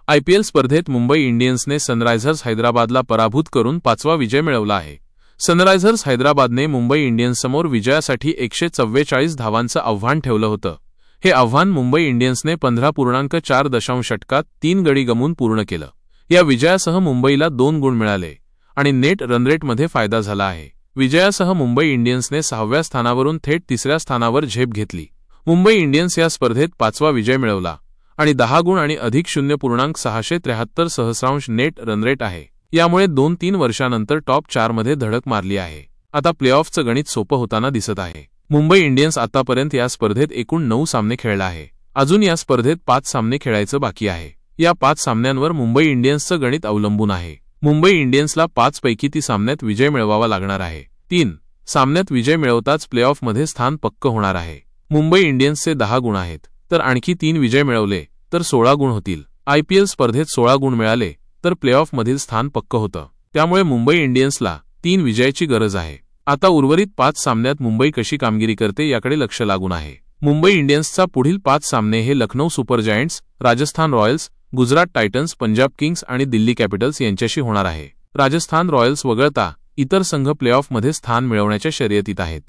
IPL स्पर्धेत Mumbai इंडियन्सने Sunrisers हैदराबादला पराभूत करून 5वा विजय मिळवला आहे। सनरायझर्स हैदराबादने मुंबई इंडियन्ससमोर विजयासाठी 144 धावांचं आव्हान ठेवलं होतं। हे आव्हान मुंबई इंडियन्सने 15.4 षटकात 3 गडी गमावून पूर्ण केलं। या विजयासह मुंबईला 2 गुण मिळाले आणि नेट रनरेटमध्ये फायदा झाला आहे। विजयासह मुंबई इंडियन्सने 6व्या स्थानावरून थेट 3ऱ्या स्थानावर झेप घेतली। मुंबई इंडियन्स या स्पर्धेत 5वा विजय मिळवला आणि 10 गुण आणि अधिक 0.673 सहस्रांश नेट रनरेट आहे। यामुळे 2-3 वर्षांनंतर टॉप 4 मध्ये धडक मारली आहे। आता प्लेऑफचं गणित सोपं होताना दिसत आहे। मुंबई इंडियन्स आतापर्यंत या स्पर्धेत एकूण 9 सामने खेळला आहे। अजून या स्पर्धेत 5 सामने खेळायचं बाकी आहे। या 5 सामन्यांवर मुंबई इंडियन्सचं गणित अवलंबून आहे। मुंबई इंडियन्सला 5 पैकी 3 सामन्यात विजय मिळवावा लागणार आहे। 3 सामन्यात विजय मिळवताच प्लेऑफमध्ये स्थान पक्क होणार आहे। मुंबई इंडियन्सचे 10 गुण आहेत, तर आणखी 3 विजय मिळवले तर 16 गुण होतील। आयपीएल स्पर्धेत 16 गुण मिळाले तर प्लेऑफमधील स्थान पक्क होतं। त्यामुळे मुंबई इंडियन्सला 3 विजयाची गरज आहे। आता उर्वरित 5 सामन्यात मुंबई कशी कामगिरी करते याकडे लक्ष लागून आहे। मुंबई इंडियन्सचा पुढील 5 सामने हे Lucknow super giants, Rajasthan Royals, Gujarat Titans, Punjab Kings आणि दिल्ली कॅपिटल्स यांच्याशी होणार आहे। राजस्थान रॉयल्स वगळता इतर संघ प्लेऑफमध्ये स्थान मिळवण्याच्या शर्यतीत आहेत।